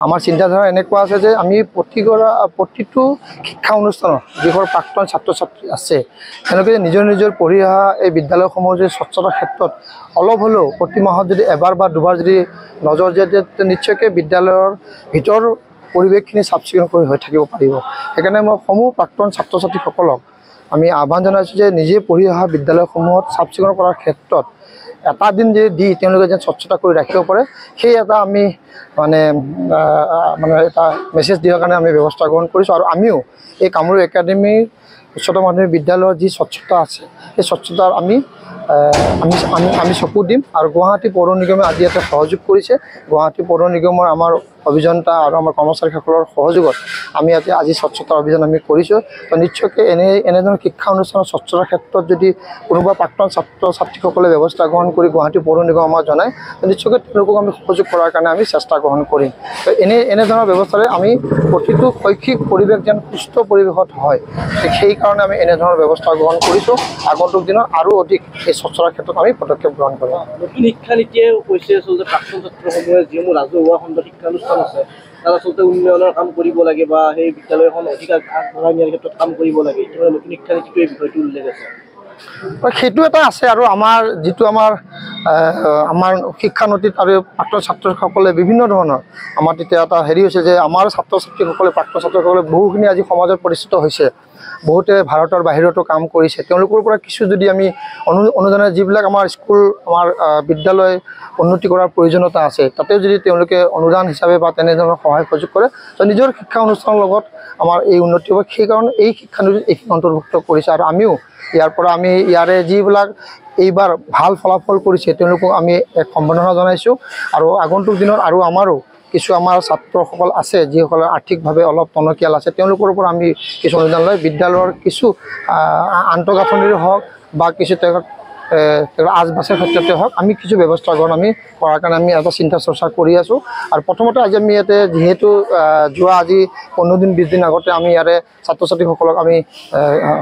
আমাৰ চিন্তাধাৰা এনেকুৱা আছে যে আমি প্ৰতিটো শিক্ষা অনুষ্ঠানৰ যিবোৰ প্ৰাক্তন ছাত্ৰ ছাত্ৰী আছে তেওঁলোকে নিজৰ নিজৰ পঢ়ি অহা এই বিদ্যালয়সমূহ যে স্বচ্ছতাৰ ক্ষেত্ৰত অলপ হ'লেও প্ৰতি মাহত যদি এবাৰ বা দুবাৰ যদি নজৰ দিয়ে নিশ্চয়কৈ বিদ্যালয়ৰ ভিতৰ পৰিৱেশখিনি চাফ চিকুণ কৰি হৈ থাকিব পাৰিব। সেইকাৰণে মই সমূহ প্ৰাক্তন ছাত্ৰ ছাত্ৰীসকলক আমি আহ্বান জনাইছোঁ যে নিজে পঢ়ি অহা বিদ্যালয়সমূহত চাফ চিকুণ কৰাৰ ক্ষেত্ৰত এটা দিন যদি দি তেওঁলোকে যেন স্বচ্ছতা কৰি ৰাখিব পাৰে সেই এটা আমি মানে এটা মেছেজ দিয়াৰ কাৰণে আমি ব্যৱস্থা গ্ৰহণ কৰিছোঁ। আৰু আমিও এই কামৰূপ একাডেমীৰ উচ্চতৰ মাধ্যমিক বিদ্যালয়ৰ যি স্বচ্ছতা আছে সেই স্বচ্ছতাৰ আমি চকু দিম। আৰু গুৱাহাটী পৌৰ নিগমে আজি ইয়াতে সহযোগ কৰিছে। গুৱাহাটী পৌৰ নিগমৰ আমাৰ অভিযন্তা আৰু আমাৰ কৰ্মচাৰীসকলৰ সহযোগত আমি ইয়াতে আজি স্বচ্ছতা অভিযান আমি কৰিছোঁ। তো নিশ্চয়কৈ এনেধৰণৰ শিক্ষা অনুষ্ঠানৰ স্বচ্ছতাৰ ক্ষেত্ৰত যদি কোনোবা প্ৰাক্তন ছাত্ৰ ছাত্ৰীসকলে ব্যৱস্থা গ্ৰহণ কৰি গুৱাহাটী পৌৰ নিগম আমাক জনায় নিশ্চয়কৈ তেওঁলোকক আমি সহযোগ কৰাৰ কাৰণে আমি চেষ্টা গ্ৰহণ কৰিম। তো এনেধৰণৰ ব্যৱস্থাৰে আমি প্ৰতিটো শৈক্ষিক পৰিৱেশ যেন সুস্থ পৰিৱেশত হয় সেইকাৰণে আমি এনেধৰণৰ ব্যৱস্থা গ্ৰহণ কৰিছোঁ। আগন্তুক দিনত আৰু অধিক এই স্বচ্ছতাৰ ক্ষেত্ৰত আমি পদক্ষেপ গ্ৰহণ কৰিম। নতুন শিক্ষা নীতিয়ে কৈছে আচলতে প্ৰাক্তন ছাত্ৰসমূহে যিসমূহ ৰাজহুৱা খণ্ডৰ শিক্ষা অনুষ্ঠান আছে তাত আচলতে উন্নয়নৰ কাম কৰিব লাগে বা সেই বিদ্যালয়খন অধিক আগবঢ়াই নিয়াৰ ক্ষেত্ৰত কাম কৰিব লাগে। এতিয়া নতুন শিক্ষা নীতিটো এই বিষয়টো উল্লেখ আছে। সেইটো এটা আছে আৰু আমাৰ যিটো আমাৰ শিক্ষানীতিত আৰু প্ৰাক্তন ছাত্ৰসকলে বিভিন্ন ধৰণৰ আমাৰ তেতিয়া এটা হেৰি হৈছে যে আমাৰ ছাত্ৰ ছাত্ৰীসকলে প্ৰাক্তন ছাত্ৰসকলে বহুখিনি আজি সমাজত পৰিচিত হৈছে। বহুতে ভাৰতৰ বাহিৰতো কাম কৰিছে। তেওঁলোকৰ পৰা কিছু যদি আমি অনুদানে যিবিলাক আমাৰ স্কুল আমাৰ বিদ্যালয় উন্নতি কৰাৰ প্ৰয়োজনীয়তা আছে তাতেও যদি তেওঁলোকে অনুদান হিচাপে বা তেনেধৰণৰ সহায় সহযোগ কৰে তো নিজৰ শিক্ষা অনুষ্ঠানৰ লগত আমাৰ এই উন্নতি হ'ব। সেইকাৰণে এই শিক্ষানীতিত এইখিনি অন্তৰ্ভুক্ত কৰিছে। আৰু আমিও ইয়াৰ পৰা আমি ইয়াৰে যিবিলাক এইবাৰ ভাল ফলাফল কৰিছে তেওঁলোকক আমি এক সম্বৰ্ধনা জনাইছোঁ। আৰু আগন্তুক দিনত আৰু আমাৰো কিছু আমাৰ ছাত্ৰসকল আছে যিসকলে আৰ্থিকভাৱে অলপ টনকিয়াল আছে তেওঁলোকৰ পৰা আমি কিছু অনুদান লৈ বিদ্যালয়ৰ কিছু আন্তঃগাঁথনিৰে হওক বা কিছু আচবাছৰ ক্ষেত্ৰতে হওক আমি কিছু ব্যৱস্থা গ্ৰহণ আমি কৰাৰ কাৰণে আমি এটা চিন্তা চৰ্চা কৰি আছোঁ। আৰু প্ৰথমতে আজি আমি ইয়াতে যিহেতু যোৱা আজি 15 দিন 20 দিন আগতে আমি ইয়াৰে ছাত্ৰ ছাত্ৰীসকলক আমি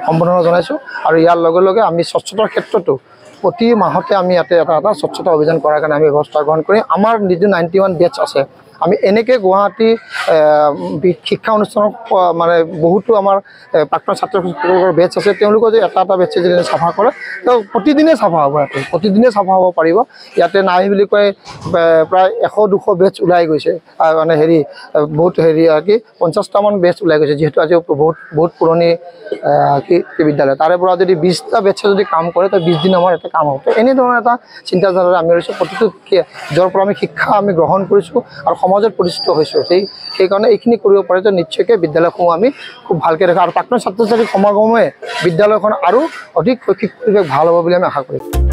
সম্বৰ্ধনা জনাইছোঁ। আৰু ইয়াৰ লগে লগে আমি স্বচ্ছতাৰ ক্ষেত্ৰতো প্ৰতি মাহতে আমি ইয়াতে এটা স্বচ্ছতা অভিযান কৰাৰ কাৰণে আমি ব্যৱস্থা গ্ৰহণ কৰিম। আমাৰ যিটো 91 বেটছ আছে আমি এনেকৈ গুৱাহাটী শিক্ষা অনুষ্ঠানত মানে বহুতো আমাৰ প্ৰাক্তন ছাত্ৰ ছাত্ৰীসকলৰ বেটছ আছে তেওঁলোকৰ যে এটা বেটছে যদি চাফা কৰে তো প্ৰতিদিনে চাফা হ'ব। ইয়াতে প্ৰতিদিনে চাফা হ'ব পাৰিব। ইয়াতে নাই বুলি কয় প্ৰায় 100-200 বেটছ ওলাই গৈছে। মানে বহুত 50টামান বেটছ ওলাই গৈছে যিহেতু আজি বহুত পুৰণি বিদ্যালয় তাৰে পৰা যদি 20টা বেটছে যদি কাম কৰে তো 20 দিন আমাৰ এটা কাম হ'ব। তো এনেধৰণৰ এটা চিন্তাধাৰাৰে আমি লৈছোঁ। প্ৰতিটো য'ৰ পৰা আমি শিক্ষা আমি গ্ৰহণ কৰিছোঁ আৰু সমাজত পৰিচিত হৈছোঁ সেইকাৰণে এইখিনি কৰিব পাৰে যে নিশ্চয়কৈ বিদ্যালয়সমূহ আমি খুব ভালকৈ ৰাখোঁ আৰু প্ৰাক্তন ছাত্ৰ ছাত্ৰীৰ সমাগমে বিদ্যালয়খন আৰু অধিক শৈক্ষিক পৰিৱেশ ভাল হ'ব বুলি আমি আশা কৰিছোঁ।